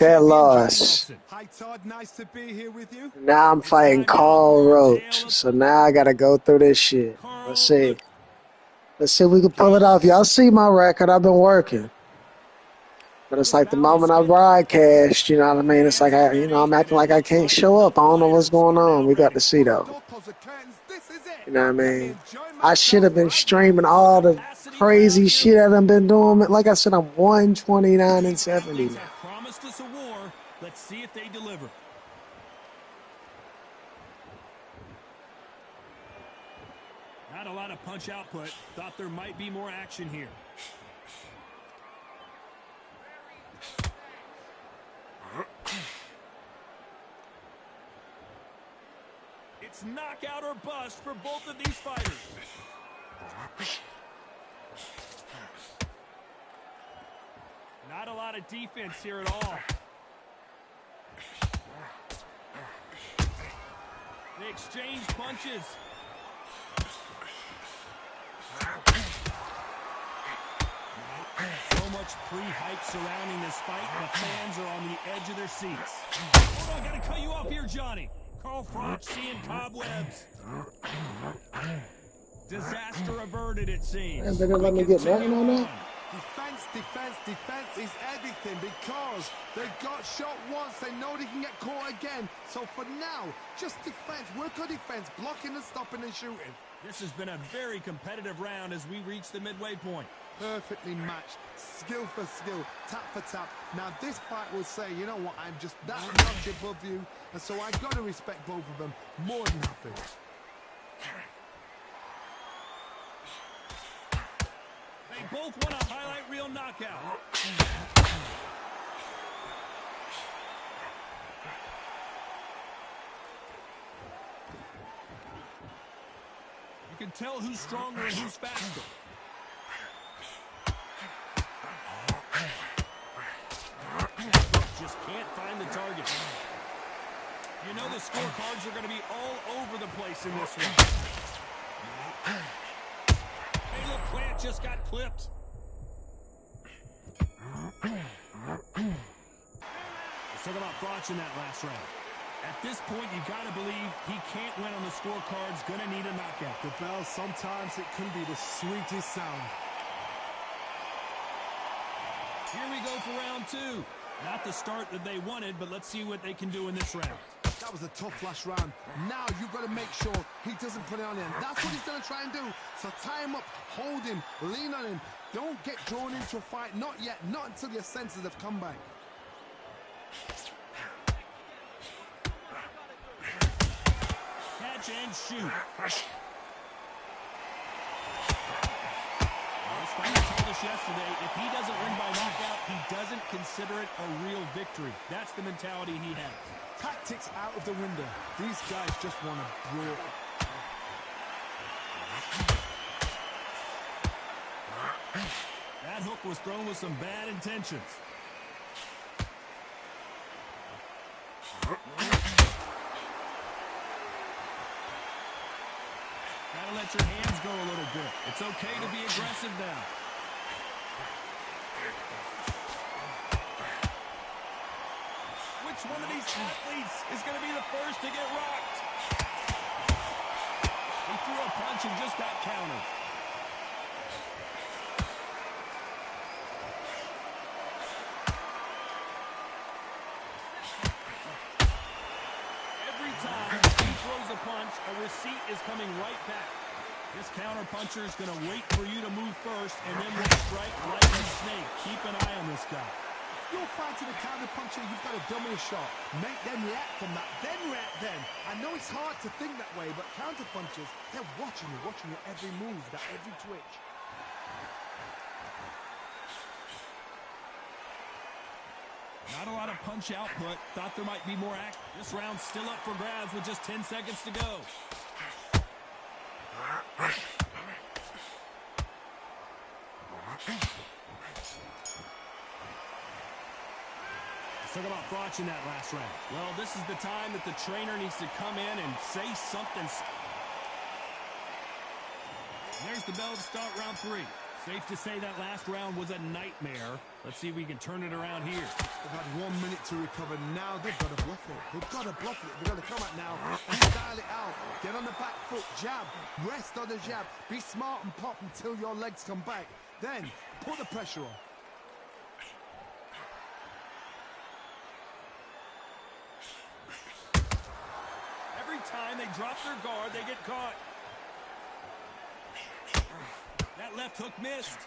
That loss. Hi Todd, nice to be here with you. Now I'm fighting Carl Roach. So now I gotta go through this shit. Let's see. Let's see if we can pull it off. Y'all see my record. I've been working. But it's like the moment I broadcast, you know what I mean? It's like, I'm acting like I can't show up. I don't know what's going on. We got to see, though. You know what I mean? I should have been streaming all the crazy shit that I've been doing. Like I said, I'm 129 and 70 now. Promised us a war. Let's see if they deliver. Not a lot of punch output. Thought there might be more action here. It's knockout or bust for both of these fighters. Not a lot of defense here at all. They exchange punches. So much pre-hype surrounding this fight. The fans are on the edge of their seats. Hold on, gotta cut you off here, Johnny. Carl Froch seeing cobwebs. Disaster averted, it seems. They're gonna let me get nothing on that? Defense is everything because they got shot once. They know they can get caught again. So for now, just defense. Work on defense, blocking and stopping and shooting. This has been a very competitive round as we reach the midway point. Perfectly matched, skill for skill, tap for tap. Now this fight will say, you know what, I'm just that notch above you, and so I got to respect both of them more than happy. They both want a highlight reel knockout. You can tell who's stronger and who's faster. Just can't find the target. You know the scorecards are going to be all over the place in this one. Hey, look, Plant just got clipped. Let's talk about Froch in that last round. At this point, you got to believe he can't win on the scorecards. Going to need a knockout. The bell, sometimes it can be the sweetest sound. Here we go for round two. Not the start that they wanted, but let's see what they can do in this round. That was a tough last round. Now you've got to make sure he doesn't put it on him. That's what he's going to try and do. So tie him up, hold him, lean on him. Don't get drawn into a fight. Not yet. Not until your senses have come back. Catch and shoot. I told us yesterday, if he doesn't win by knockout, he doesn't consider it a real victory. That's the mentality he has. Tactics out of the window. These guys just want to brawl. That hook was thrown with some bad intentions. Gotta let your hands go a little bit. It's okay to be aggressive now. Which one of these athletes is going to be the first to get rocked? He threw a punch and just got countered. Every time he throws a punch, a receipt is coming right back. This counter puncher is going to wait for you to move first and then will strike like a snake. Keep an eye on this guy. You're fighting a counter puncher, you've got a dummy shot. Make them react from that, then react then. I know it's hard to think that way, but counter punchers, they're watching your every move, that every twitch. Not a lot of punch output. Thought there might be more action. This round's still up for grabs with just 10 seconds to go. Let's talk about Froch in that last round. Well, this is the time that the trainer needs to come in and say something. There's the bell to start round three. Safe to say that last round was a nightmare. Let's see if we can turn it around here. They've had 1 minute to recover. Now they've got to bluff it. They've got to bluff it. They've got to come out now and style it out. Get on the back foot, jab, rest on the jab. Be smart and pop until your legs come back. Then put the pressure on. Every time they drop their guard, they get caught. That left hook missed.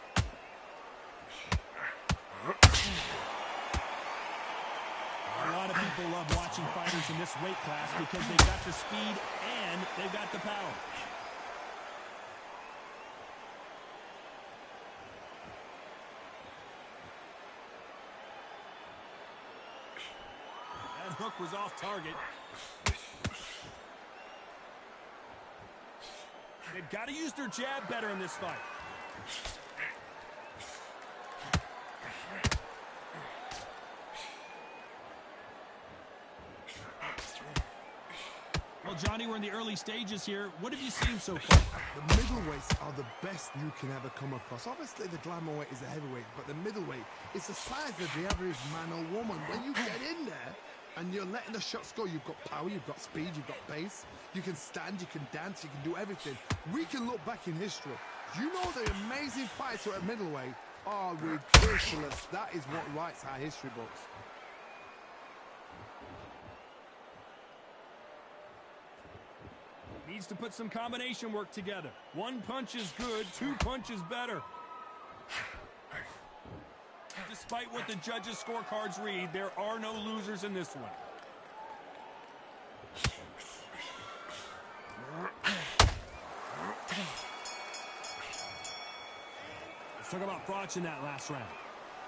A lot of people love watching fighters in this weight class because they've got the speed and they've got the power. That hook was off target. They've got to use their jab better in this fight. Well, Johnny, we're in the early stages here. What have you seen so far? The middleweights are the best you can ever come across. Obviously, the glamour weight is a heavyweight, but the middleweight is the size of the average man or woman. When you get in there, and you're letting the shots go, you've got power, you've got speed, you've got pace, you can stand, you can dance, you can do everything. We can look back in history. You know the amazing fights at middleweight are ridiculous. That is what writes our history books. Needs to put some combination work together. One punch is good, two punches better. Despite what the judges' scorecards read, there are no losers in this one. Let's talk about Froch in that last round.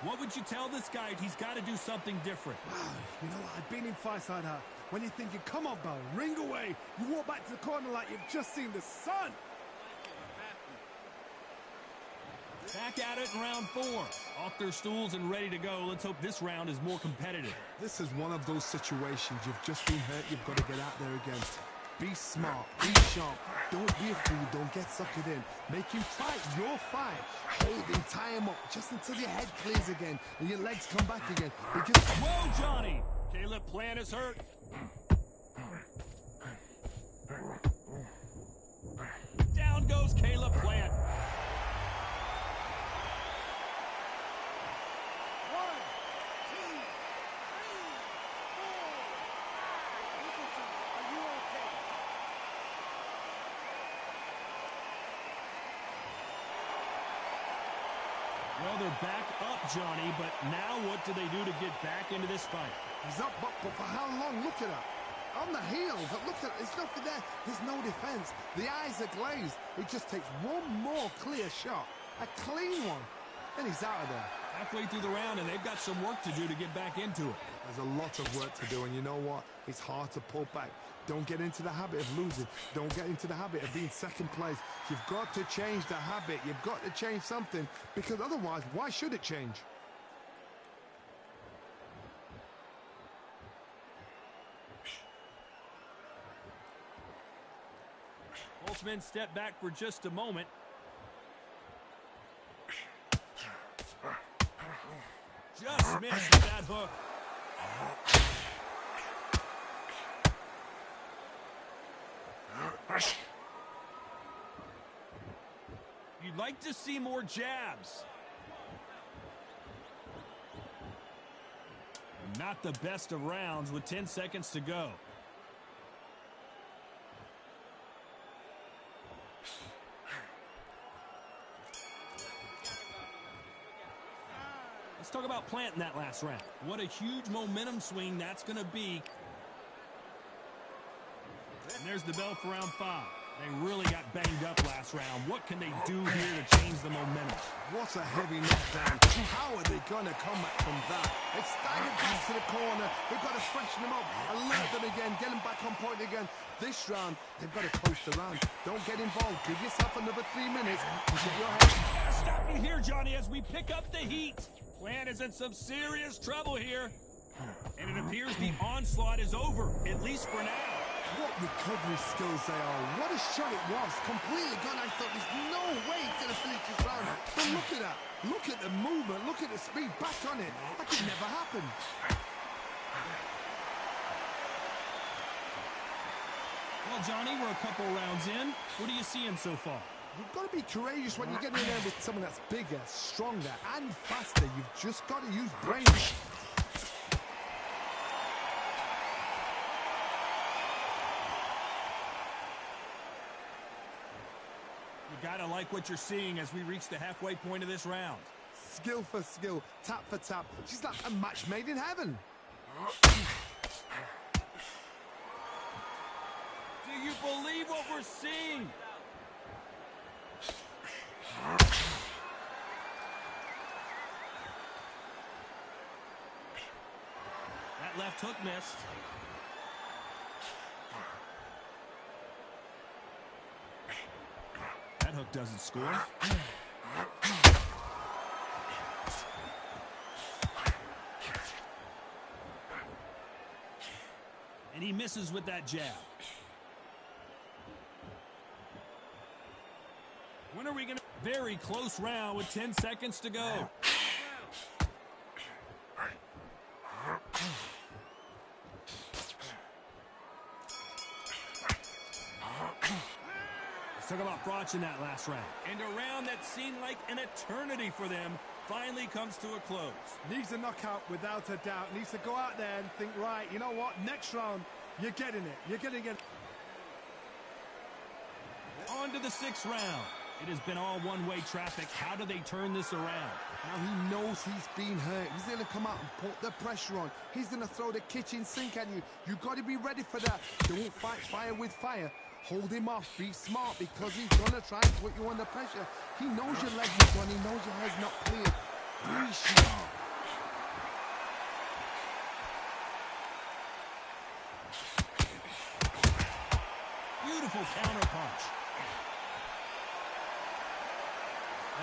What would you tell this guy? He's got to do something different. You know what? I've been in fights like that. When you're thinking, come on, Bell, ring away. You walk back to the corner like you've just seen the sun. Back at it in round 4. Off their stools and ready to go. Let's hope this round is more competitive. This is one of those situations. You've just been hurt. You've got to get out there again. Be smart. Be sharp. Don't be a fool. Don't get suckered in. Make him fight your fight. Hold him. Tie him up just until your head clears again and your legs come back again. Because whoa, Johnny! Caleb Plant is hurt. Down goes Caleb Plant. Well, they're back up, Johnny, but now what do they do to get back into this fight? he's up, but for how long? Look at that. On the heels, look at it. There's nothing there. There's no defense. The eyes are glazed. It just takes one more clear shot. A clean one. Then he's out of there. Halfway through the round, and they've got some work to do to get back into it. There's a lot of work to do, and you know what? It's hard to pull back. Don't get into the habit of losing. Don't get into the habit of being second place. You've got to change the habit. You've got to change something, because otherwise, why should it change? Holtzman stepped back for just a moment. Just missed with that hook. You'd like to see more jabs. Not the best of rounds with 10 seconds to go. Let's talk about Plant in that last round. What a huge momentum swing that's going to be. And there's the bell for round 5. They really got banged up last round. What can they do here to change the momentum? What a heavy knockdown. How are they going to come back from that? They staggered back to the corner. They've got to freshen them up, alert them again, get them back on point again. This round, they've got to coast around. Don't get involved. Give yourself another 3 minutes to get your head. Stop you here, Johnny, as we pick up the heat. Plant is in some serious trouble here. And it appears the onslaught is over, at least for now. What recovery skills they are. What a shot it was. Completely gone. I thought there's no way he's going to finish this round. But look at that. Look at the movement. Look at the speed. Back on it. That could never happen. Well, Johnny, we're a couple rounds in. What are you seeing so far? You've got to be courageous when you get in there with someone that's bigger, stronger, and faster. You've just got to use brains. You gotta like what you're seeing as we reach the halfway point of this round. Skill for skill, tap for tap. She's like a match made in heaven. Do you believe what we're seeing? That left hook missed. That hook doesn't score. And he misses with that jab. When are we going to... Very close round with 10 seconds to go. Let's talk about Broch in that last round. And a round that seemed like an eternity for them finally comes to a close. Needs a knockout without a doubt. Needs to go out there and think, right, you know what? Next round, you're getting it. You're going to get it. On to the 6th round. It has been all one-way traffic. How do they turn this around? Now he knows he's been hurt. He's going to come out and put the pressure on. He's going to throw the kitchen sink at you. You've got to be ready for that. Don't fight fire with fire. Hold him off. Be smart because he's going to try and put you under pressure. He knows your legs are gone. He knows your head's not clear. Be sharp. Beautiful counter punch.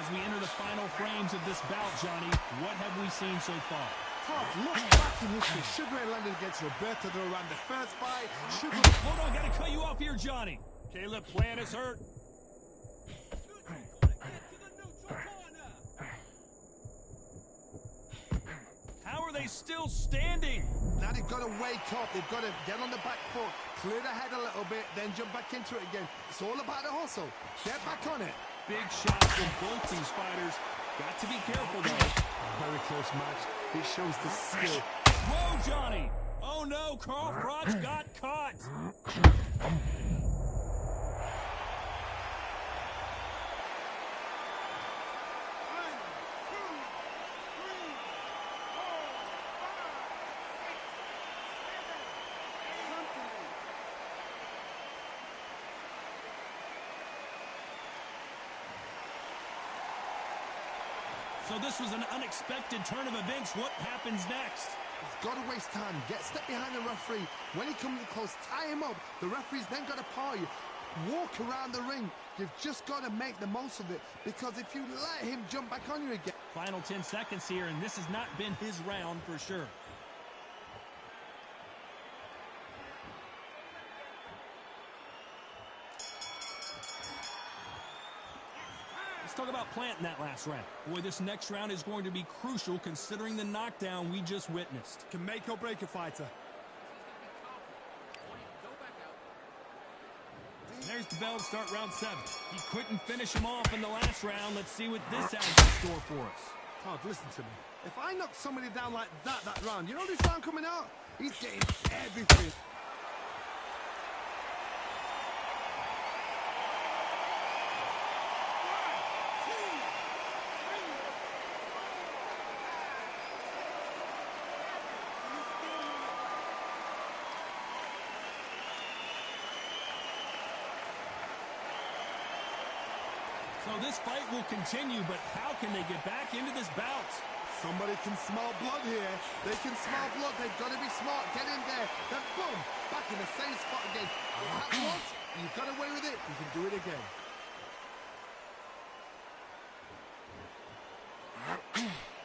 As we enter the final frames of this bout, Johnny, what have we seen so far? Tough. Look back in history. Sugar Ray landed against Roberto Duran the first fight. Sugar... Hold on, gotta cut you off here, Johnny. Caleb Plant is hurt. How are they still standing? Now they've got to wake up. They've got to get on the back foot, clear the head a little bit, then jump back into it again. It's all about the hustle. Get back on it. Big shots from both these fighters. Got to be careful, though. Very close match. It shows the skill. Whoa, Johnny! Oh, no, Carl Froch got caught. So this was an unexpected turn of events. What happens next? He's got to waste time. Step behind the referee. When he comes close, tie him up. The referee's then got to paw you. Walk around the ring. You've just got to make the most of it. Because if you let him jump back on you again... Final 10 seconds here, and this has not been his round for sure. Let's talk about Plant in that last round. Boy, this next round is going to be crucial considering the knockdown we just witnessed. Can make or break a fighter. There's the bell to start round 7. He couldn't finish him off in the last round. Let's see what this has in store for us. Todd, listen to me. If I knock somebody down like that round, you know this round coming out? He's getting everything. So this fight will continue, but how can they get back into this bout? Somebody can smell blood here. They can smell blood. They've got to be smart. Get in there. Then boom, back in the same spot again. That once, you got away with it. You can do it again.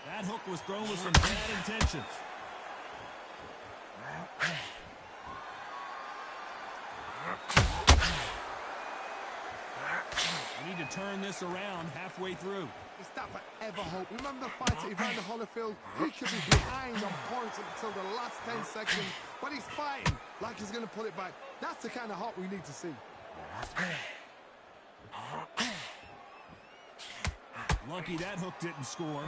That hook was thrown with some bad intentions. turn this around halfway through. It's that forever hope. Remember the fight at Evander Holyfield? He could be behind on points until the last 10 seconds, but he's fighting like he's going to pull it back. That's the kind of hope we need to see. Lucky that hook didn't score.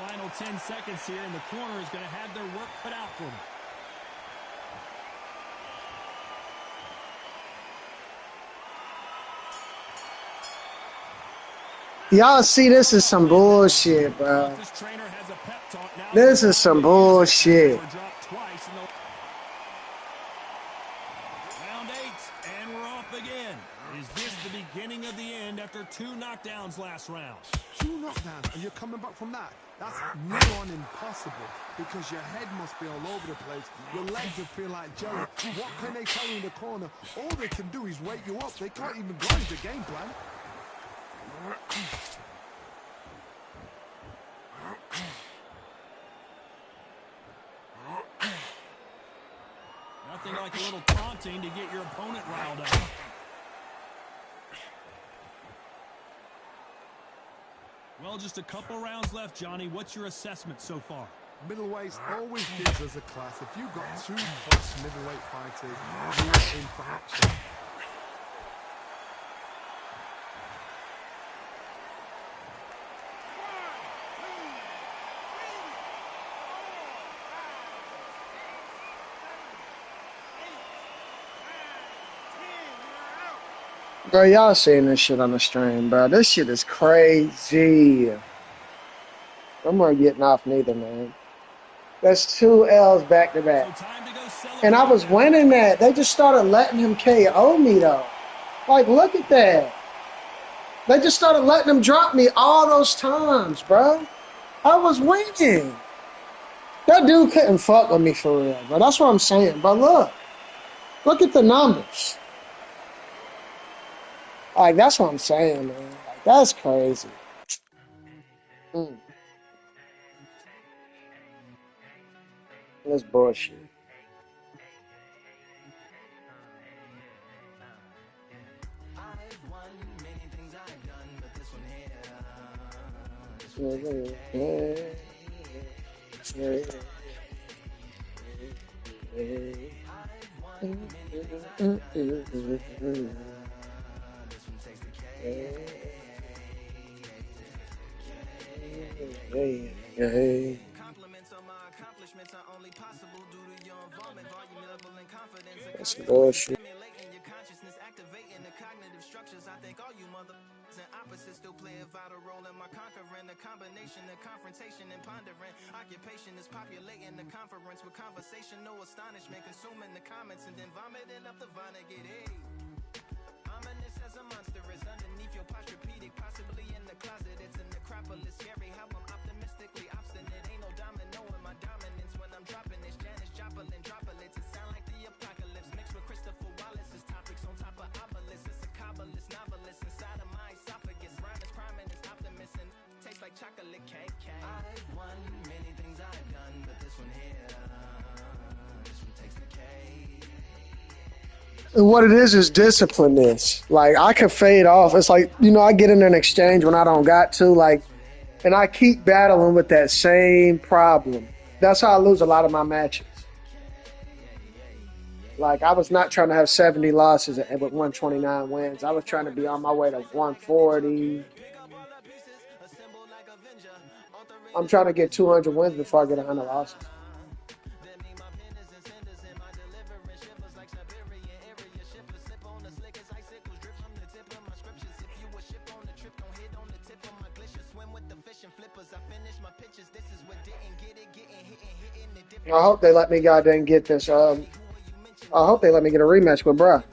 Final 10 seconds here, and the corner is going to have their work cut out for them. Y'all see, this is some bullshit, bro. This trainer has a pep talk now. This is some bullshit. Round 8, and we're off again. Is this the beginning of the end after 2 knockdowns last round? 2 knockdowns, and you're coming back from that? That's near on impossible, because your head must be all over the place. Your legs will feel like jelly. What can they tell you in the corner? All they can do is wake you up. They can't even go into game plan. Nothing like a little taunting to get your opponent riled up. Well, just a couple rounds left, Johnny. What's your assessment so far? Middleweights always gives us a class. If you've got 2+ middleweight fighters, you're in for action. Bro, y'all seeing this shit on the stream, bro. This shit is crazy. I'm not getting off neither, man. That's 2 L's back to back. And I was winning that. They just started letting him KO me, though. Like, look at that. They just started letting him drop me all those times, bro. I was winning. That dude couldn't fuck with me for real, bro. That's what I'm saying. But look. Look at the numbers. Like, that's what I'm saying, man. Like, that's crazy. That's bullshit. That's bullshit. Opposites still play a vital role in my conquering. The combination of confrontation and pondering. Occupation is populating the conference with conversation, no astonishment, consuming the comments and then vomiting up the Vonnegut. Hey, ominous as a monster is underneath your posturepedic, possibly in the closet. It's a necropolis, scary how I'm optimistically obstinate. Ain't no domino in my dominance when I'm dropping this. Janis Joplin droplets. It sound like the apocalypse mixed with Christopher Wallace's topics on top of obelisks. It's a kabbalist novelist inside of my esophagus. Rhyme is priming, it's optimist and tastes like chocolate cake. I've won many things I've done, but this one here, this one takes the cake. And what it is discipline. This, like, I can fade off. It's like, you know, I get in an exchange when I don't got to, like, and I keep battling with that same problem. That's how I lose a lot of my matches. Like, I was not trying to have 70 losses with 129 wins. I was trying to be on my way to 140. I'm trying to get 200 wins before I get 100 losses. I hope they let me goddamn get this. I hope they let me get a rematch with bruh.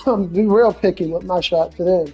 I'm be real picky with my shot to them.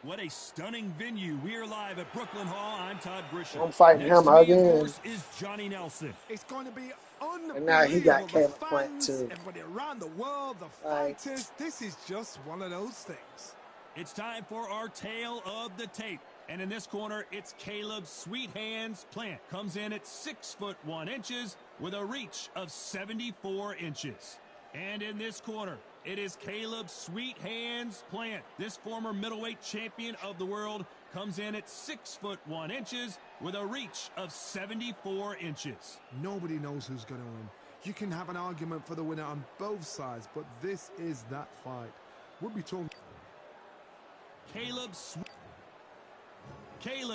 What a stunning venue. We are live at Brooklyn Hall. I'm Todd Grisham. I'm fighting Next him to me, of again. course, is Johnny Nelson. It's going to be And now he got unbelievable. The Caleb Plant fans, too. everybody around the world, the fighters. This is just one of those things. It's time for our tale of the tape. And in this corner, it's Caleb Sweet Hands Plant. Comes in at 6'1" with a reach of 74 inches. And in this corner, it is Caleb Sweet Hands Plant. This former middleweight champion of the world comes in at 6'1" with a reach of 74 inches. Nobody knows who's going to win. You can have an argument for the winner on both sides, but this is that fight. We'll be talking. Caleb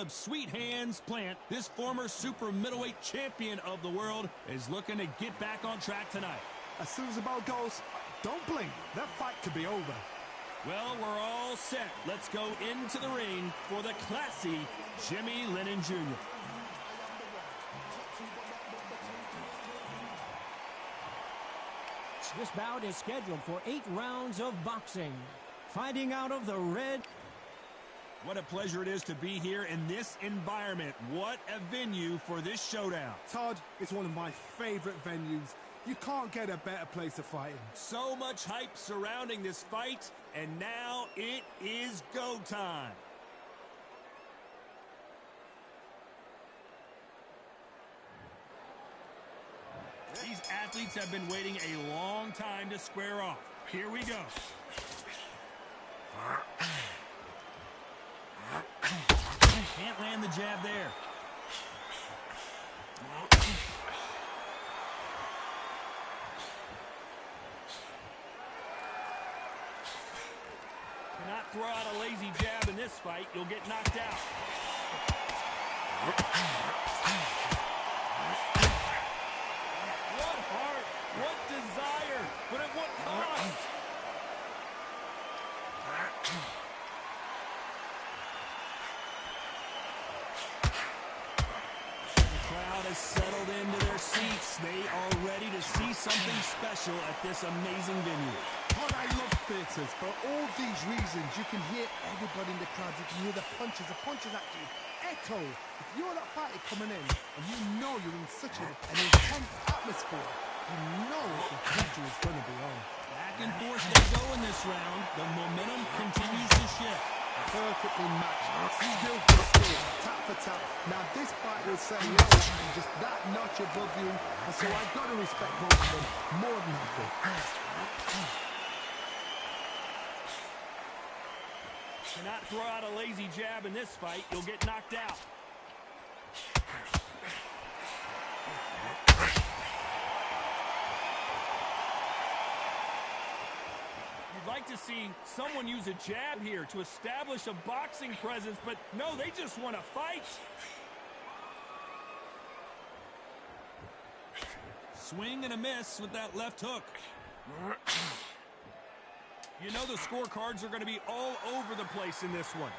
Sweet Hands Plant, this former super middleweight champion of the world, is looking to get back on track tonight. As soon as the bell goes, don't blink. That fight could be over. Well, we're all set. Let's go into the ring for the classy Jimmy Lennon Jr. This bout is scheduled for 8 rounds of boxing. Fighting out of the red. What a pleasure it is to be here in this environment. What a venue for this showdown. Todd, it's one of my favorite venues. You can't get a better place to fight in. So much hype surrounding this fight, and now it is go time. These athletes have been waiting a long time to square off. Here we go. Can't land the jab there. Cannot throw out a lazy jab in this fight. You'll get knocked out. What heart, what desire, but at what cost? The crowd has settled into their seats. They are ready to see something special at this amazing venue. Todd, I love theatres. For all these reasons, you can hear everybody in the crowd. You can hear the punches actually echo. If you're that fighter coming in and you know you're in such an intense atmosphere, you know the pressure is going to be on. Back and forth they go in this round. The momentum continues to shift. Perfectly matched. Skill for skill, tap for tap. Now this fighter is setting low and just that notch above you. And so I've got to respect both of them more than happy. Cannot throw out a lazy jab in this fight. You'll get knocked out. You'd like to see someone use a jab here to establish a boxing presence, but no, they just want to fight. Swing and a miss with that left hook. You know the scorecards are going to be all over the place in this one.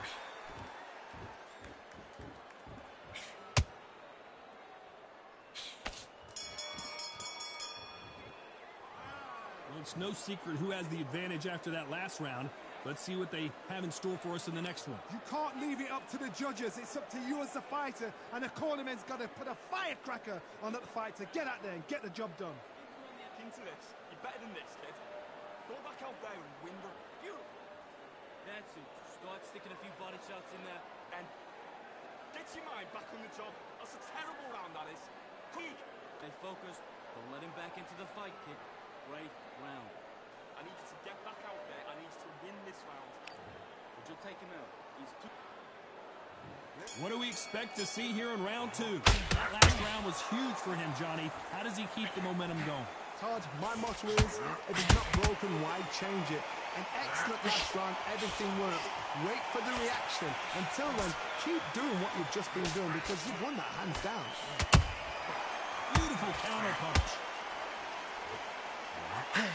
Well, it's no secret who has the advantage after that last round. Let's see what they have in store for us in the next one. You can't leave it up to the judges. It's up to you as the fighter, and the cornerman's got to put a firecracker on that fighter. Get out there and get the job done. Into this. You're better than this, kid. Go back out there and win the... Beautiful. That's it. Start sticking a few body shots in there and get your mind back on the job. That's a terrible round, that is. Quick. Stay focused. Don't let him back into the fight, kid. Great round. I need you to get back out there. I need you to win this round. Would you take him out? He's too... What do we expect to see here in round two? That last round was huge for him, Johnny. How does he keep the momentum going? Todd, my motto is, if it's not broken, why change it? An excellent last round, everything worked. Wait for the reaction. Until then, keep doing what you've just been doing because you've won that hands down. Beautiful counter punch. This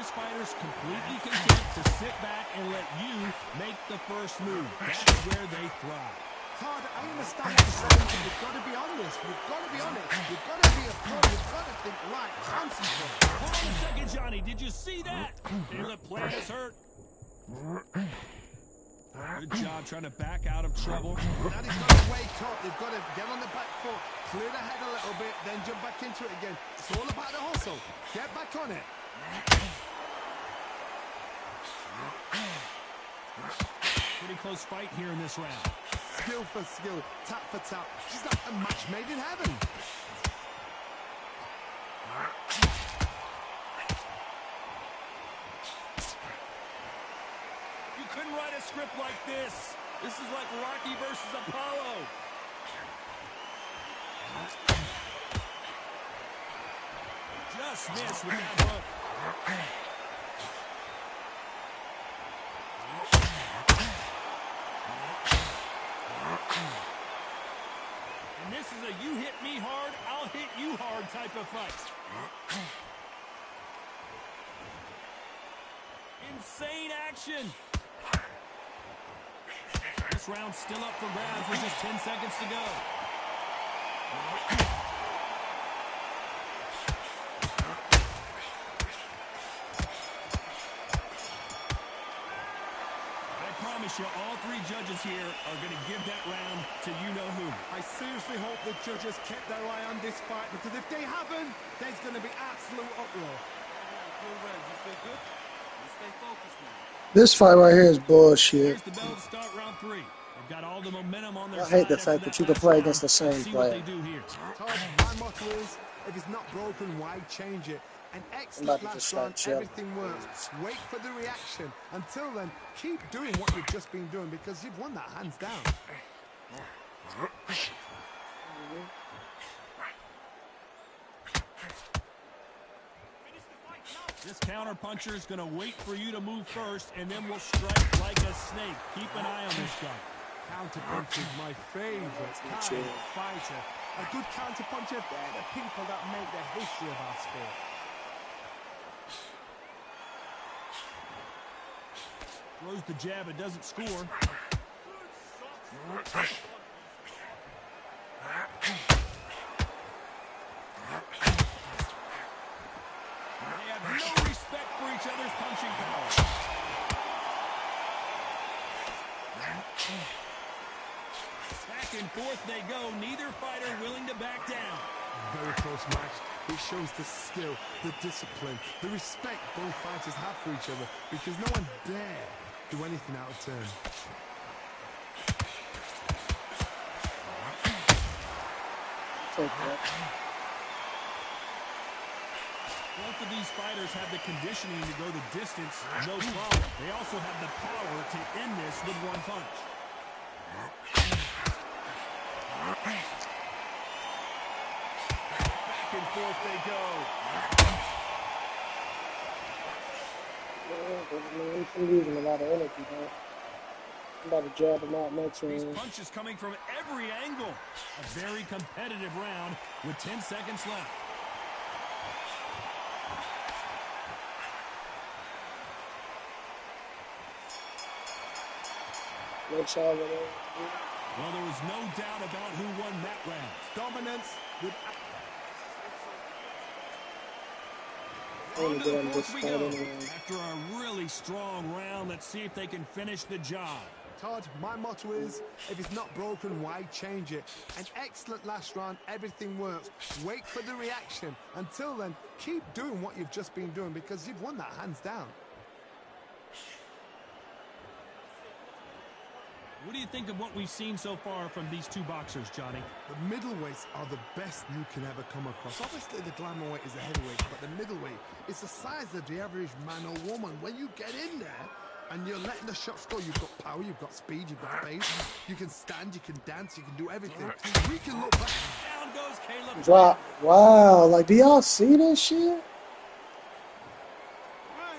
fighter's completely content to sit back and let you make the first move. That's where they thrive. Todd, I understand what you're saying, but you've got to be honest. You've got to be honest. You've got to be a pro. You've got to think, right, concentrate. Hold on a second, Johnny. Did you see that? Caleb Plant is hurt. Good job trying to back out of trouble. Now they've got to wake up. They've got to get on the back foot, clear the head a little bit, then jump back into it again. It's all about the hustle. Get back on it. Pretty close fight here in this round. Skill for skill, tap for tap. She's like a match made in heaven. You couldn't write a script like this. This is like Rocky versus Apollo. Just missed with that hook. And this is a you hit me hard, I'll hit you hard type of fight. Insane action. This round's still up for grabs with just 10 seconds to go. I promise you, all three judges here are going to give that round to you-know-who. I seriously hope the judges kept their eye on this fight, because if they haven't, there's going to be absolute uproar. You feel good? You stay focused now. This fight right here is bullshit. Here's the bell to start round three. They've got all the momentum on their I side. hate the fact that you can play against the same See what player. they do here. Todd, my motto is, if it's not broken, why change it? An excellent about to just last round, start everything works. Wait for the reaction. Until then, keep doing what you've just been doing, because you've won that hands down. This counter puncher is going to wait for you to move first, and then will strike like a snake. Keep an eye on this guy. Counterpunch is my favorite kind of fighter. A good counterpuncher, they're the people that make the history of our sport. Throws the jab, it doesn't score. They have no respect for each other's punching power. Back and forth they go, neither fighter willing to back down. Very close match. It shows the skill, the discipline, the respect both fighters have for each other, because no one dare do anything out of turn. Take that. Both of these fighters have the conditioning to go the distance, no problem. They also have the power to end this with one punch. Back and forth they go. I'm losing a lot of energy, man. I'm about to jab him out next These round. punches coming from every angle. A very competitive round with 10 seconds left. No shot with it. Well, there was no doubt about who won that round. Dominance with... I want to get on Fourth this we fight go. anyway. After a really strong round, let's see if they can finish the job. Todd, my motto is, if it's not broken, why change it? An excellent last round, everything works. Wait for the reaction. Until then, keep doing what you've just been doing, because you've won that hands down. What do you think of what we've seen so far from these two boxers, Johnny? The middleweights are the best you can ever come across. Obviously, the glamour weight is the heavyweight, but the middleweight is the size of the average man or woman. When you get in there and you're letting the shots go, you've got power, you've got speed, you've got pace. You can stand, you can dance, you can do everything. We can look back. Down goes Caleb. Drop. Wow. Like, do y'all see this shit?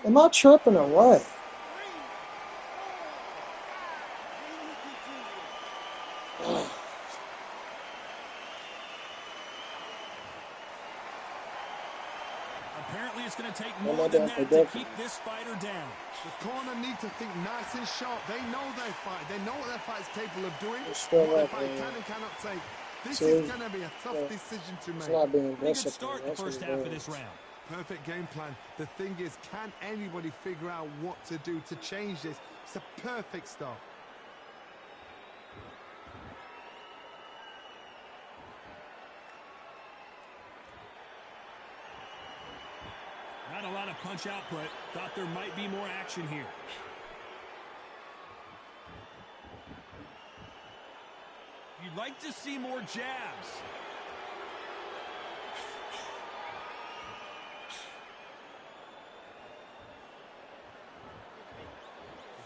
Am I tripping or what? more than that to keep this fighter down. The corner need to think nice and sharp. They know their fight. They know what their fight's capable of doing. Still What their up, fight man. can and cannot take. This See? is going to be a tough Yeah. decision to It's make. not being Pretty good disciplined. start the That's first what half it of this is. round. Perfect game plan. The thing is, can anybody figure out what to do to change this? It's a perfect start. Not a lot of punch output. Thought there might be more action here. You'd like to see more jabs.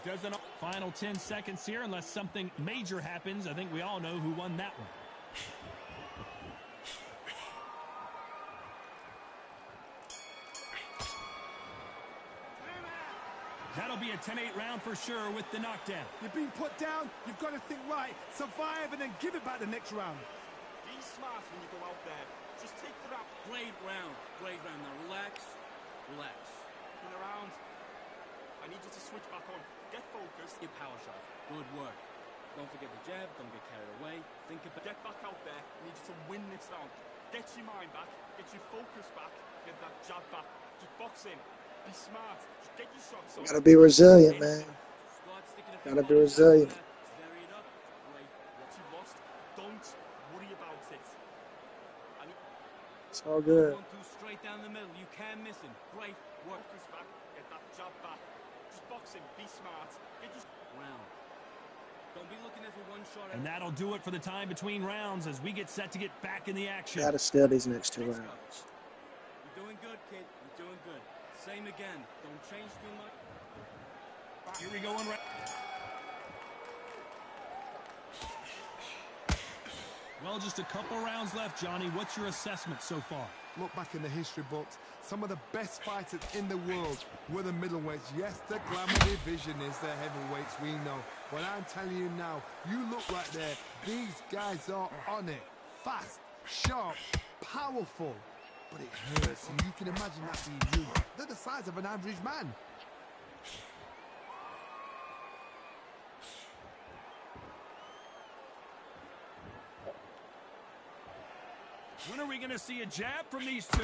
Doesn't. Final 10 seconds here, unless something major happens. I think we all know who won that one. That'll be a 10-8 round for sure with the knockdown. You've been put down. You've got to think right, survive, and then give it back the next round. Be smart when you go out there. Just take the round. Great round. Great round. Now relax. Relax. In the round, I need you to switch back on. Get focused. Your power shot. Good work. Don't forget the jab. Don't get carried away. Think about. Get back out there. I need you to win this round. Get your mind back. Get your focus back. Get that jab back. Just box in. Be smart. Just get your shots on. Gotta be resilient, man. Start sticking a few Gotta be body shots in resilient. there. Vary it up. Great. What you lost, don't worry about it. It's all good. 1-2 straight down the middle. You can miss him. Great work. Focus back. Get that jab back. Just box him. Be smart. Get your round. Don't be looking at for one shot. And that'll do it for the time between rounds as we get set to get back in the action. Gotta steal these next 2 rounds. You're doing good, kid. You're doing good. Same again. Don't change too much. Here we go. Well, just a couple rounds left, Johnny. What's your assessment so far? Look back in the history books. Some of the best fighters in the world were the middleweights. Yes, the glamour division is the heavyweights, we know. But I'm telling you now, you look right there. These guys are on it. Fast, sharp, powerful. But it hurts, and you can imagine that being you. They're the size of an average man. When are we going to see a jab from these two?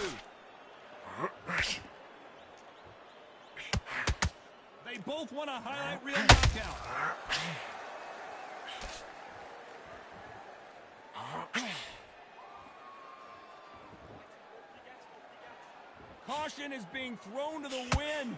They both want a highlight reel knockout. Caution is being thrown to the wind.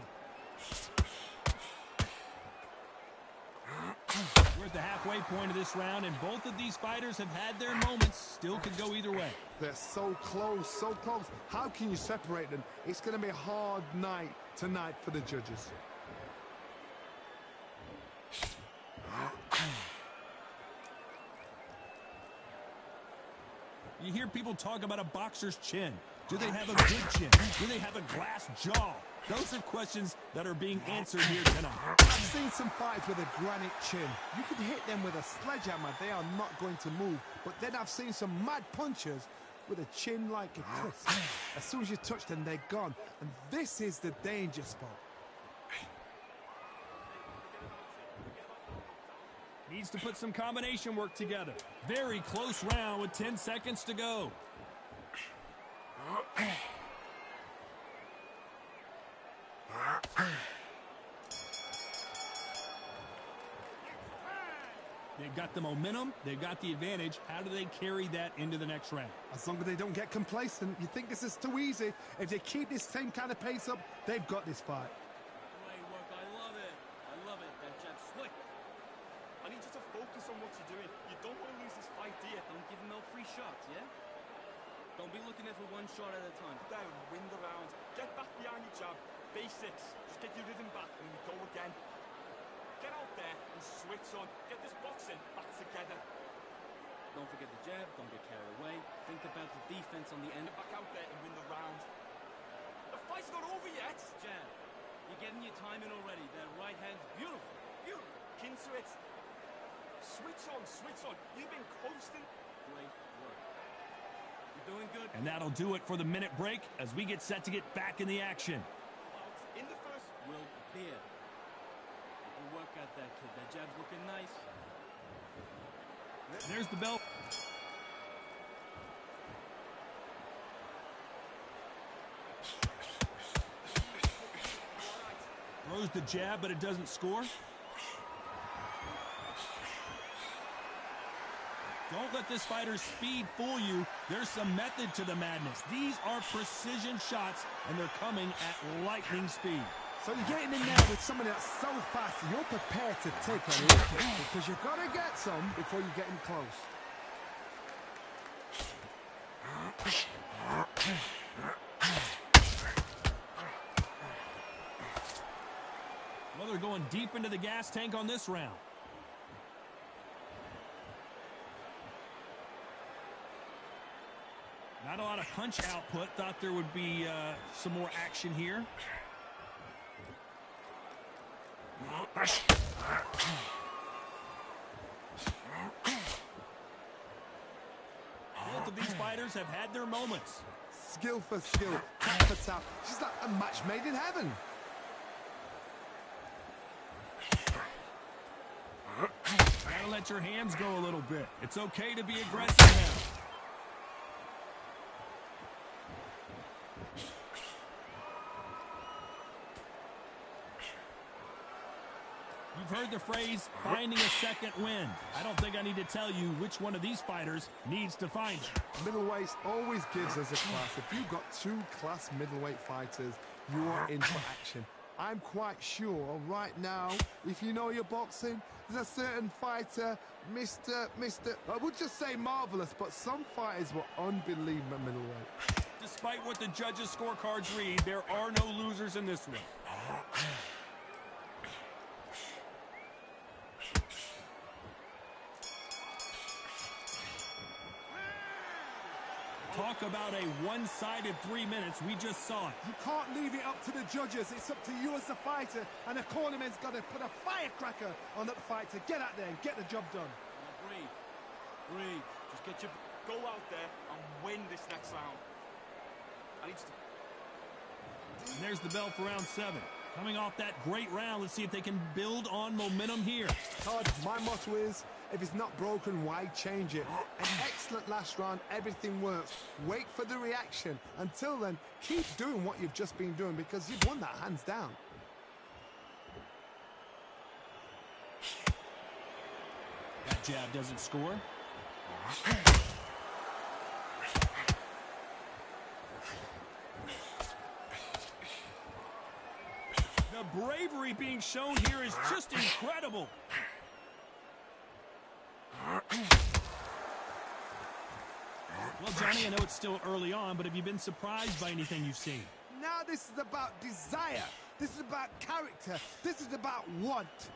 We're at the halfway point of this round, and both of these fighters have had their moments. Still could go either way. They're so close, so close. How can you separate them? It's going to be a hard night tonight for the judges. You hear people talk about a boxer's chin. Do they have a good chin? Do they have a glass jaw? Those are questions that are being answered here tonight. I've seen some fights with a granite chin. You could hit them with a sledgehammer. They are not going to move. But then I've seen some mad punchers with a chin like a crisp. As soon as you touch them, they're gone. And this is the danger spot. Needs to put some combination work together. Very close round with 10 seconds to go. They've got the momentum. They've got the advantage. How do they carry that into the next round? As long as they don't get complacent, you think this is too easy. If they keep this same kind of pace up, they've got this fight. Great work. I love it. I love it. That jab's slick. I need you to focus on what you're doing. You don't want to lose this fight, do you? Don't give him no free shots, yeah? Don't be looking at for one shot at a time. Down, win the round. Get back behind your jab. Basics. Just get your rhythm back and we go again. Get out there and switch on. Get this boxing back together. Don't forget the jab. Don't get carried away. Think about the defense on the end. Get back out there and win the round. The fight's not over yet. Jab. You're getting your time in already. That right hand's beautiful. Beautiful. Into it. Switch on. Switch on. You've been coasting. Great work. You're doing good. And that'll do it for the minute break as we get set to get back in the action. that, kid. That jab's looking nice. There's the bell. Throws the jab, but it doesn't score. Don't let this fighter's speed fool you. There's some method to the madness. These are precision shots, and they're coming at lightning speed. So you're getting in there with somebody that's so fast, you're prepared to take a risk because you've got to get some before you get in close. Well, they're going deep into the gas tank on this round. Not a lot of punch output. Thought there would be some more action here. Both of these fighters have had their moments. Skill for skill, tap for tap. She's like a match made in heaven. Gotta let your hands go a little bit. It's okay to be aggressive now. You've heard the phrase, finding a second wind. I don't think I need to tell you which one of these fighters needs to find it. Middleweight always gives us a class. If you've got two class middleweight fighters, you are in for action. I'm quite sure right now, if you know your boxing, there's a certain fighter, Mr. I would just say marvelous, but some fighters were unbelievable middleweight. Despite what the judges' scorecards read, there are no losers in this one. Talk about a one-sided 3 minutes. We just saw it. You can't leave it up to the judges. It's up to you as the fighter, and the cornerman's got to put a firecracker on that fight to get out there and get the job done. Breathe. Breathe. Just get your... Go out there and win this next round. I need to... And there's the bell for round 7. Coming off that great round, let's see if they can build on momentum here. Todd, my motto is, if it's not broken, why change it? An excellent last round, everything works. Wait for the reaction. Until then, keep doing what you've just been doing because you've won that hands down. That jab doesn't score. The bravery being shown here is just incredible. Well, Johnny, I know it's still early on, but have you been surprised by anything you've seen? Now this is about desire. This is about character. This is about want.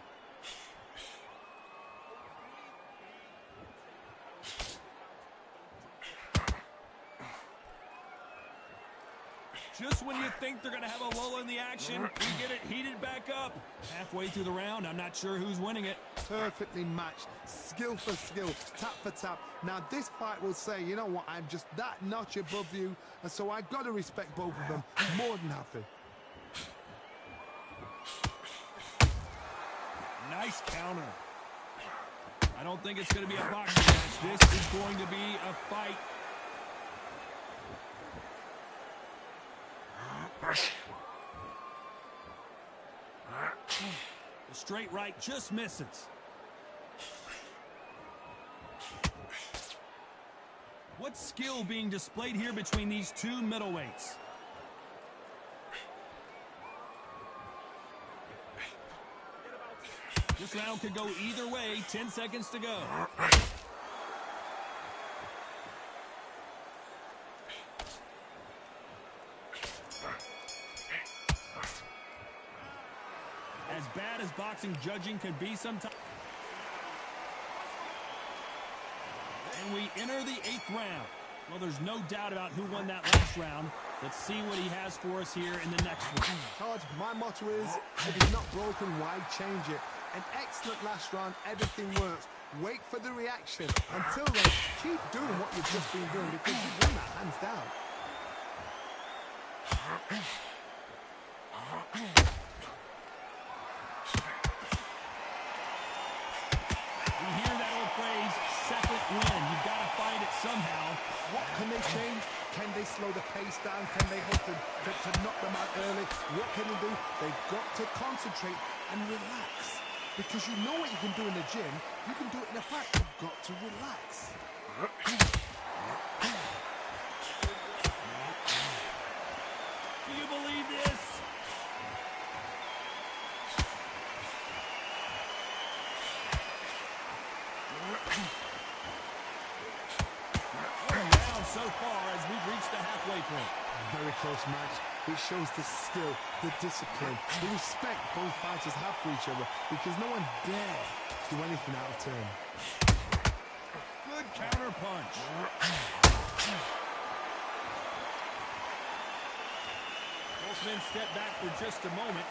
Just when you think they're going to have a lull in the action, we get it heated back up. Halfway through the round, I'm not sure who's winning it. Perfectly matched, skill for skill, tap for tap. Now this fight will say, you know what, I'm just that notch above you, and so I've got to respect both of them more than happy. Nice counter. I don't think it's going to be a boxing match. This is going to be a fight. The straight right just misses. What skill being displayed here between these two middleweights? This round could go either way. 10 seconds to go. As bad as boxing judging can be sometimes. And we enter the 8th round. Well, there's no doubt about who won that last round. Let's see what he has for us here in the next one. Todd, my motto is, if it's not broken, why change it? An excellent last round, everything works. Wait for the reaction. Until then, keep doing what you've just been doing because you've won that hands down. can they change? Can they slow the pace down? Can they hope to knock them out early? What can they do? They've got to concentrate and relax. Because you know what you can do in the gym, you can do it in a fight. You've got to relax. Do you believe this? Round so far as we've reached the halfway point. Very close match. It shows the skill, the discipline, the respect both fighters have for each other because no one dare do anything out of turn. Good counter punch. Both men step back for just a moment.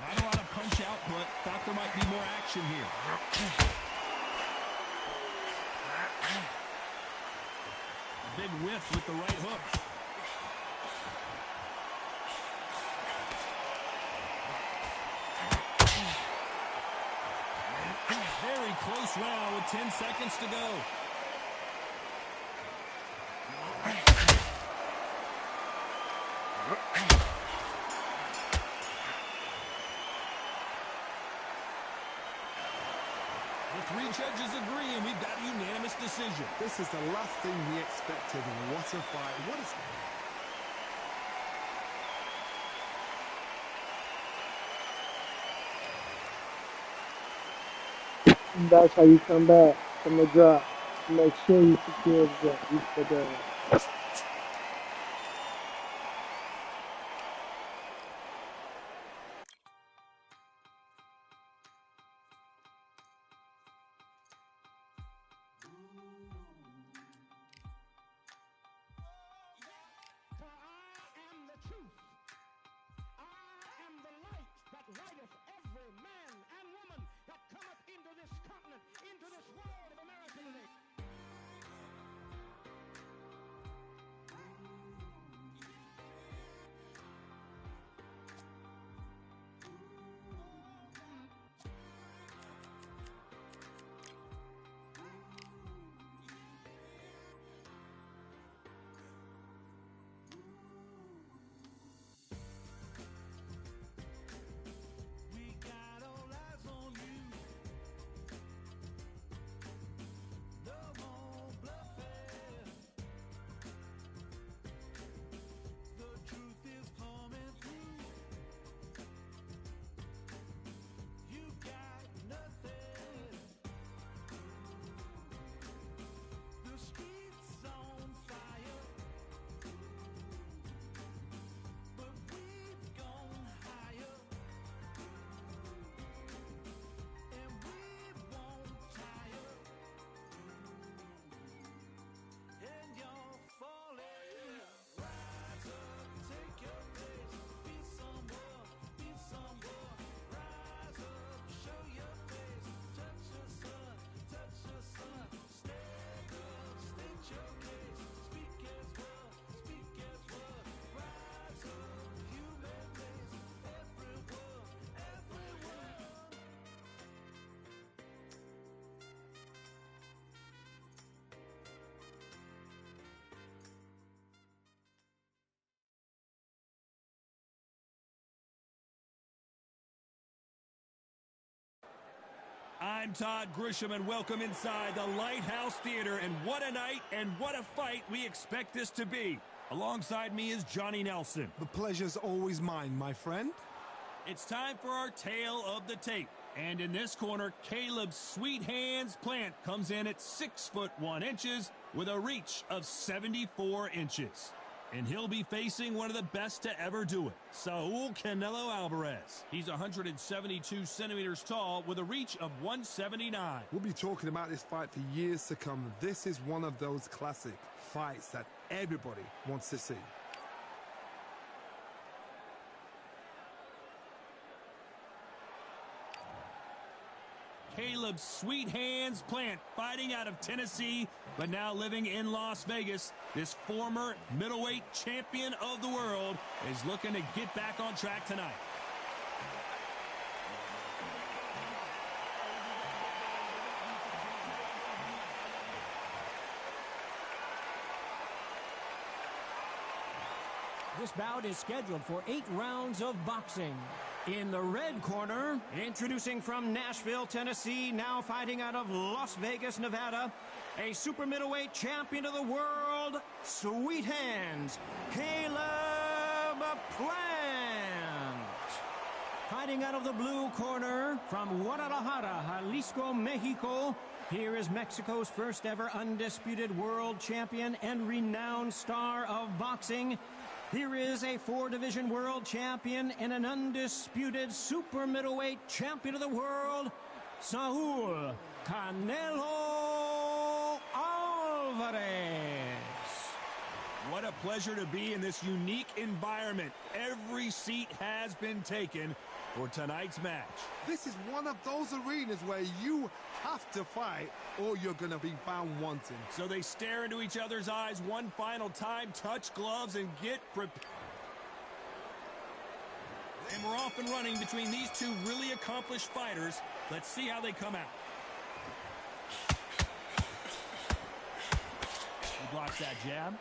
Not a lot of punch output. Thought there might be more action here. Big whiff with the right hook. Very close round with 10 seconds to go. The three judges agree, and we've got a unanimous decision. This is the last thing we expected. What a fight. What is... And that's how you come back from the drop. Make sure you secure the drop. You put that on. Lighteth every man and woman that cometh into this continent, into this world of America today. I'm Todd Grisham, and welcome inside the Lighthouse Theater. And what a night and what a fight we expect this to be. Alongside me is Johnny Nelson. The pleasure's always mine, my friend. It's time for our tale of the tape. And in this corner, Caleb Sweet Hands Plant comes in at 6'1" with a reach of 74 inches. And he'll be facing one of the best to ever do it, Saul Canelo Alvarez. He's 172 centimeters tall with a reach of 179. We'll be talking about this fight for years to come. This is one of those classic fights that everybody wants to see. Caleb Sweet Hands Plant, fighting out of Tennessee, but now living in Las Vegas. This former middleweight champion of the world is looking to get back on track tonight. This bout is scheduled for 8 rounds of boxing. In the red corner, introducing from Nashville, Tennessee, now fighting out of Las Vegas, Nevada, a super middleweight champion of the world, Sweet Hands, Caleb Plant. Fighting out of the blue corner, from Guadalajara, Jalisco, Mexico, here is Mexico's first ever undisputed world champion and renowned star of boxing. Here is a 4-division world champion and an undisputed super middleweight champion of the world, Saul Canelo Alvarez. What a pleasure to be in this unique environment. Every seat has been taken for tonight's match. This is one of those arenas where you have to fight or you're going to be found wanting. So they stare into each other's eyes one final time, touch gloves, and get prepared. And we're off and running between these two really accomplished fighters. Let's see how they come out. He blocks that jab.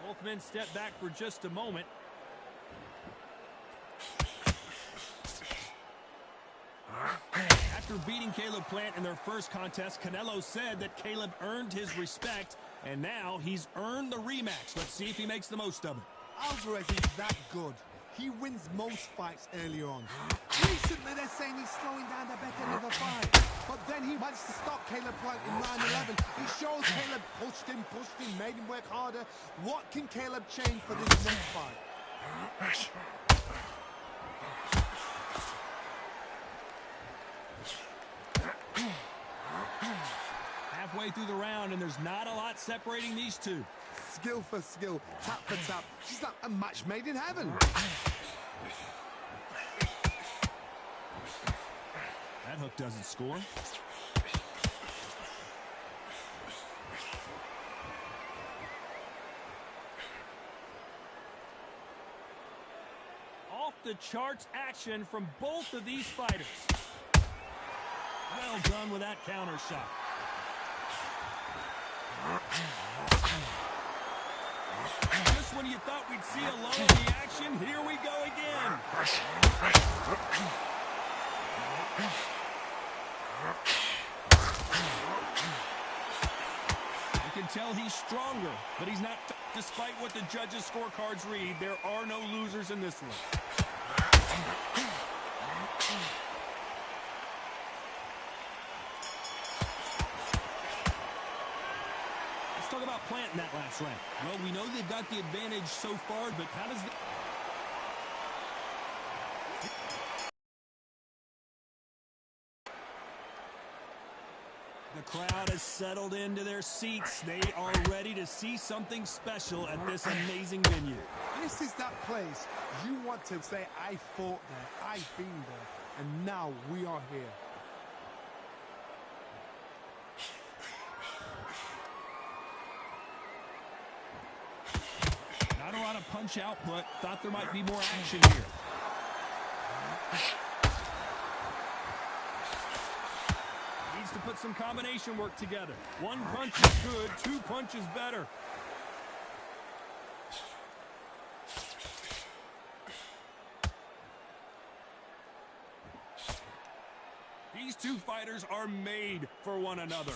Both men step back for just a moment. After beating Caleb Plant in their first contest, Canelo said that Caleb earned his respect, and now he's earned the rematch. Let's see if he makes the most of it. Alvarez is that good. He wins most fights early on. Recently, they're saying he's slowing down the back end of the fight. But then he managed to stop Caleb Plant in 9-11. He shows Caleb pushed him, made him work harder. What can Caleb change for this next fight? Halfway through the round, and there's not a lot separating these two. Skill for skill, tap for tap. She's like a match made in heaven. That hook doesn't score. Off the charts action from both of these fighters. Well done with that counter shot. Just when you thought we'd see a lull in the action, here we go again. You can tell he's stronger, but he's not. Despite what the judges' scorecards read, there are no losers in this one. Let's talk about Plant in that last round. Well, we know they've got the advantage so far, but how does the... The crowd has settled into their seats. They are ready to see something special at this amazing venue. This is that place you want to say, I fought there, I've been there, and now we are here. Not a lot of punch output. Thought there might be more action here. Needs to put some combination work together. One punch is good, 2 punches better. These two fighters are made for one another.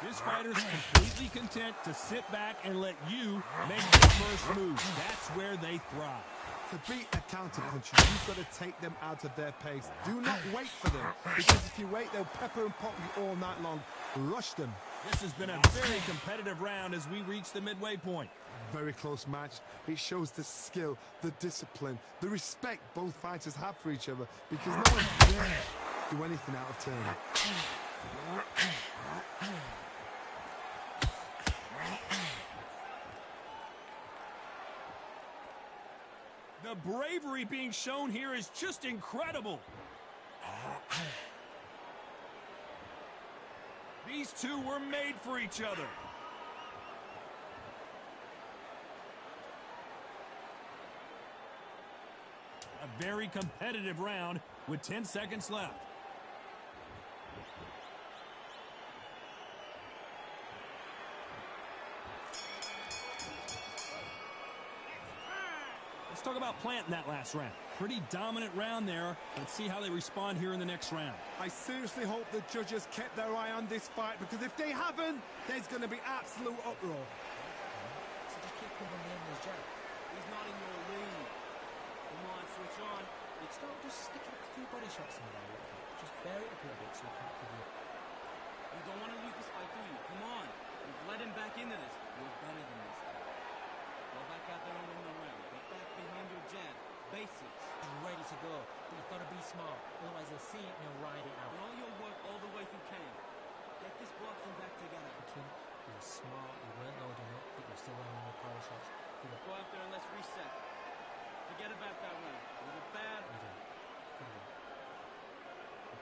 This fighter's completely content to sit back and let you make the first move. That's where they thrive. To beat a counter-puncher, you've got to take them out of their pace. Do not wait for them, because if you wait, they'll pepper and pop you all night long. Rush them. This has been a very competitive round as we reach the midway point. Very close match. It shows the skill, the discipline, the respect both fighters have for each other, because no one dare do anything out of turn. The bravery being shown here is just incredible. These two were made for each other. A very competitive round with 10 seconds left. Let's talk about planting that last round. Pretty dominant round there. Let's see how they respond here in the next round. I seriously hope the judges kept their eye on this fight, because if they haven't, there's going to be absolute uproar. So just keep covering the end of his jab. He's not in your league. Come on, switch on. Just stick a few body shots in there a little bit. Just vary it up a little bit so you can't figure it. You don't want to lose this fight, do you? Come on. You've led him back into this. You're better than this guy. Go back out there and win the round. Get back behind your jab. Basics. You're ready to go, but you've got to be smart. Otherwise, they'll see it and they'll ride it out. Put all your work all the way through Kane. Get this boxing back together. Kim, you were smart, you weren't loading up, but you're still landing your power shots. Go out there and let's reset. Forget about that round. It was a bad...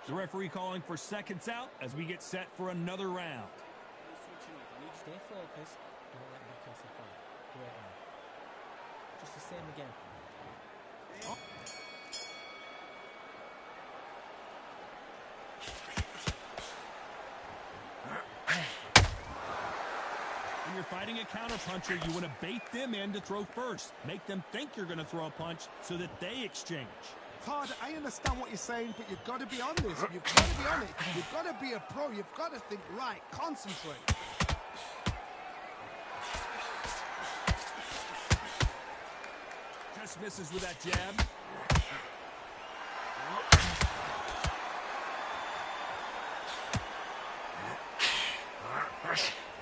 The referee calling for seconds out as we get set for another round. Switching off. I need you Stay focused, don't let back into the fight. Great round. Just the same again. Oh. When you're fighting a counterpuncher, you want to bait them in to throw first. Make them think you're going to throw a punch so that they exchange. Todd, I understand what you're saying, but you've got to be on this. You've got to be on it. You've got to be a pro. You've got to think right. Concentrate. Just misses with that jab.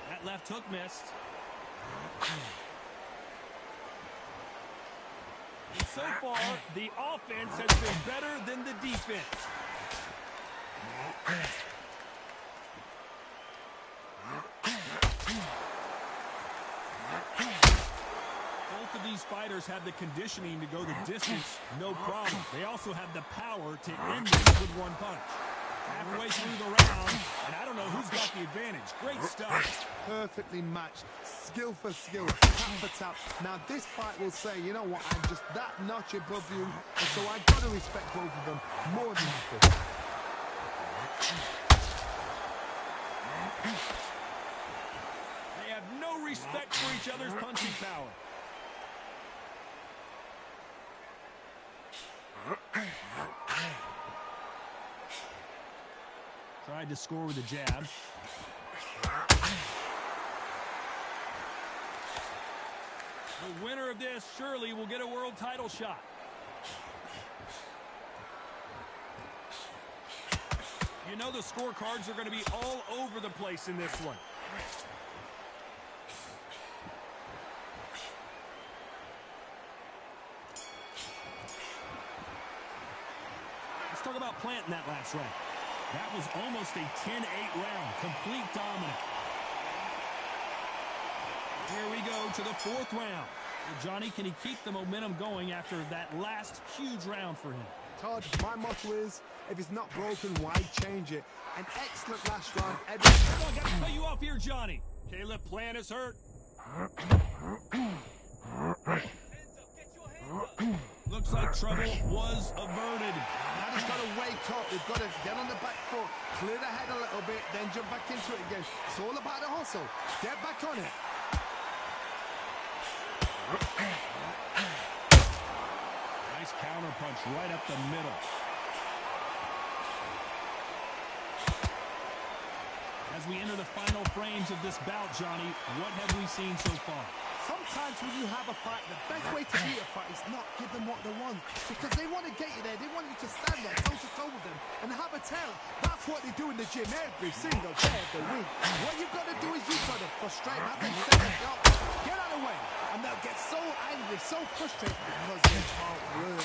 That left hook missed. And so far, the offense has been better than the defense. Both of these fighters have the conditioning to go the distance, no problem. They also have the power to end this with one punch. Halfway through the round, and I don't know who's got the advantage. Great stuff. Perfectly matched. Skill for skill. Tap for tap. Now, this fight will say, you know what, I'm just that notch above you, and so I've got to respect both of them more than equal. They have no respect for each other's punching power. Tried to score with a jab. The winner of this surely will get a world title shot. You know the scorecards are going to be all over the place in this one. Let's talk about planting that last round. That was almost a 10-8 round. Complete dominance. Here we go to the fourth round. Johnny, can he keep the momentum going after that last huge round for him? Todd, my motto is, if it's not broken, why change it? An excellent last round. Come on, got to cut you off here, Johnny. Caleb Plant is hurt. Looks like trouble was averted. Now he's got to wake up. He's got to get on the back foot, clear the head a little bit, then jump back into it again. It's all about the hustle. Get back on it. Nice counter punch right up the middle. As we enter the final frames of this bout, Johnny, what have we seen so far? Sometimes when you have a fight, the best way to beat a fight is not give them what they want. Because they want to get you there. They want you to stand there toe-to-toe with them and have a tell. That's what they do in the gym every single day of the week. What you've got to do is you've got to frustrate them. Have them stand up, get out of the way. And they'll get so angry, so frustrated because they can't win.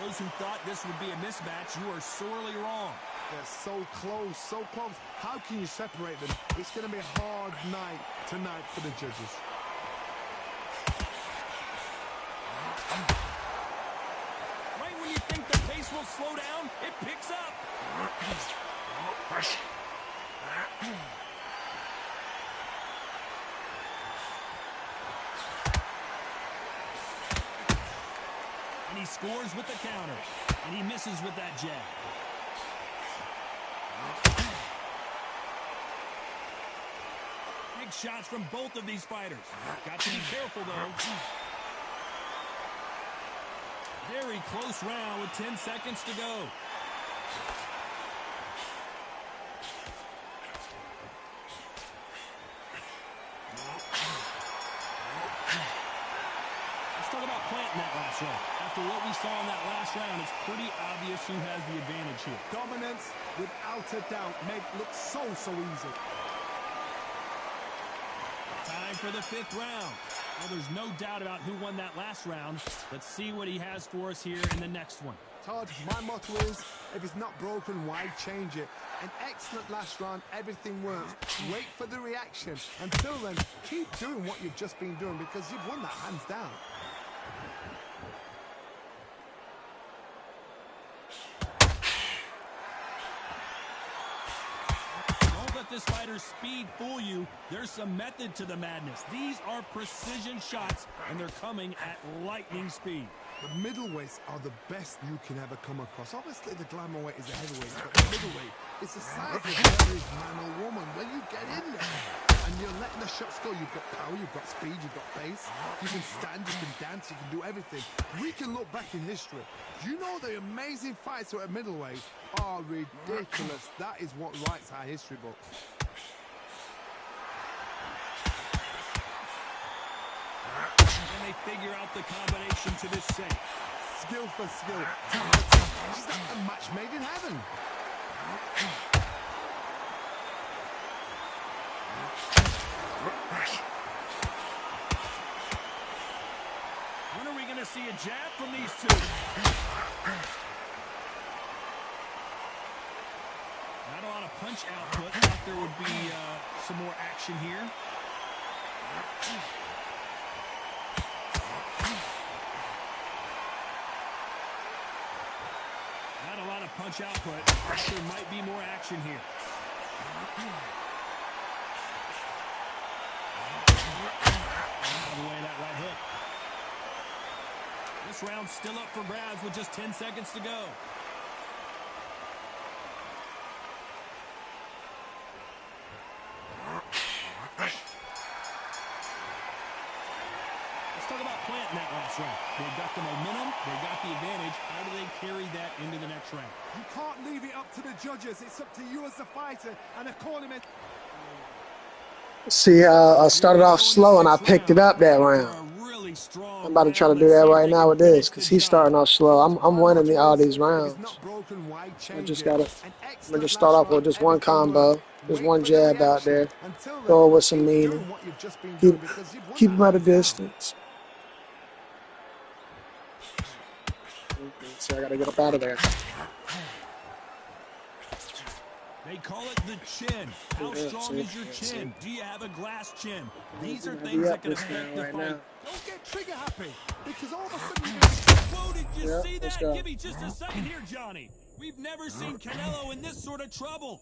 Those who thought this would be a mismatch, you are sorely wrong. They're so close, so close. How can you separate them? It's going to be a hard night tonight for the judges. Right when you think the pace will slow down, it picks up. And he scores with the counter. And he misses with that jab. Big shots from both of these fighters. Got to be careful, though. Very close round with 10 seconds to go. Let's talk about planting that last round. After what we saw in that last round, it's pretty obvious who has the advantage here. Dominance, without a doubt, made it look so easy. Time for the 5th round. Well, there's no doubt about who won that last round. Let's see what he has for us here in the next one. Todd, my motto is, if it's not broken, why change it? An excellent last round, everything works. Wait for the reaction. Until then, keep doing what you've just been doing because you've won that hands down. This fighter's speed fool you. There's some method to the madness. These are precision shots, and they're coming at lightning speed. The middleweights are the best you can ever come across. Obviously, the glamour weight is a heavyweight, but the middleweight is the size of every man or woman. When you get in there and you're letting the shots go, you've got power, you've got speed, you've got pace. You can stand, you can dance, you can do everything. We can look back in history. You know the amazing fights at middleweight are ridiculous. That is what writes our history books. And they figure out the combination to this set. Skill for skill. Just like a match made in heaven. When are we going to see a jab from these two? Not a lot of punch output. Thought there would be some more action here. Not a lot of punch output. There might be more action here. Out of the way, that right hook. This round's still up for grabs with just 10 seconds to go. Let's talk about planting that last round. They've got the momentum, they've got the advantage. How do they carry that into the next round? You can't leave it up to the judges. It's up to you as a fighter and a cornerman. See, I started off slow and I picked it up that round. I'm about to try to do that right now with this because he's starting off slow. I'm winning all these rounds. I just gotta. I'm gonna just start off with just one combo, just one jab out there, throw it with some meaning, keep him at a distance. See, I gotta get up out of there. They call it the chin. How strong is your chin? Do you have a glass chin? These are things that can affect the fight. Don't get trigger happy because all of a sudden Whoa, did you see that? Give me just a second here, Johnny. We've never seen Canelo in this sort of trouble.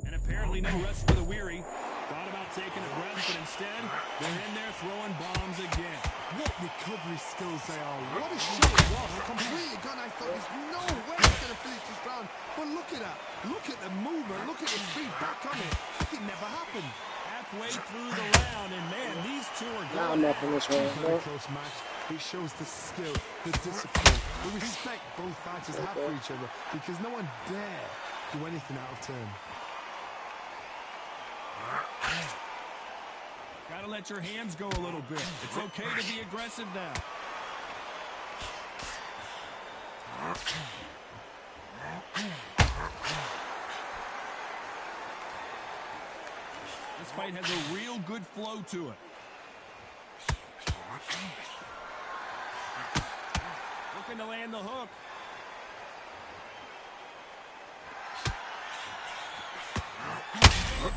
And apparently no rest for the weary. Thought about taking a breath, but instead, they're in there throwing bombs again. What recovery skills they are. What a shot it was. Completely gone. I thought there's no way he's going to finish this round. But look at that. Look at the movement. Look at the speed back on it. Like it never happened. Halfway through the round, and man, these two are Now I'm up in this round. Very close match. It shows the skill, the discipline, the respect both fighters have for each other because no one dare do anything out of turn. Gotta let your hands go a little bit. It's okay to be aggressive now. This fight has a real good flow to it. Looking to land the hook.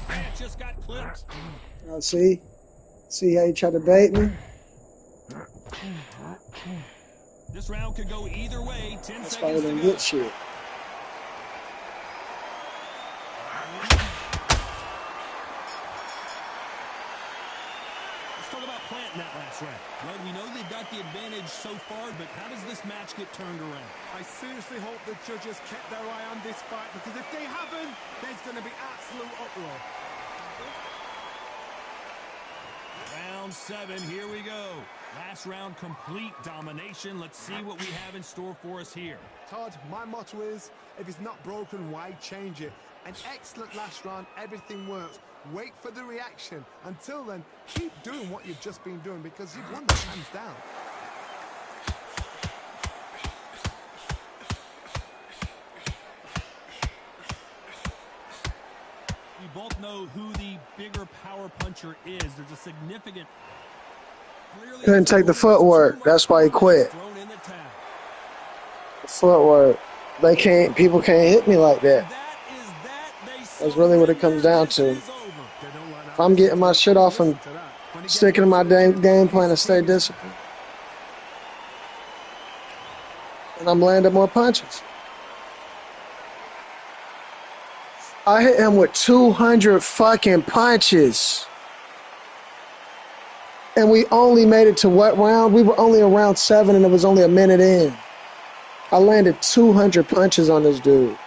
Man, just got clipped. See how you try to bait me? This round could go either way. 10 That's seconds why I to didn't go. get shit. This Let's talk about planting that last round. Well, we know they've got the advantage so far, but how does this match get turned around? I seriously hope the judges kept their eye on this fight, because if they haven't, there's going to be absolute uproar. Round 7, here we go. Last round, complete domination. Let's see what we have in store for us here. Todd, my motto is, if it's not broken, why change it? An excellent last round, everything works. Wait for the reaction. Until then, keep doing what you've just been doing, because you've won that hands down. We both know who the bigger power puncher is. There's a significant... Couldn't take the footwork. That's why he quit. The footwork. People can't hit me like that. That's really what it comes down to. If I'm getting my shit off and sticking to my game plan and stay disciplined, and I'm landing more punches. I hit him with 200 fucking punches. And we only made it to what round? We were only around 7 and it was only a minute in. I landed 200 punches on this dude.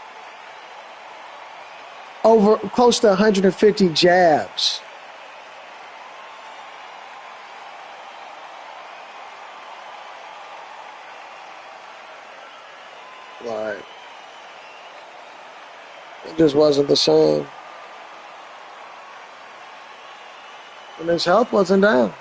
Over close to 150 jabs. Like, it just wasn't the same. And his health wasn't down.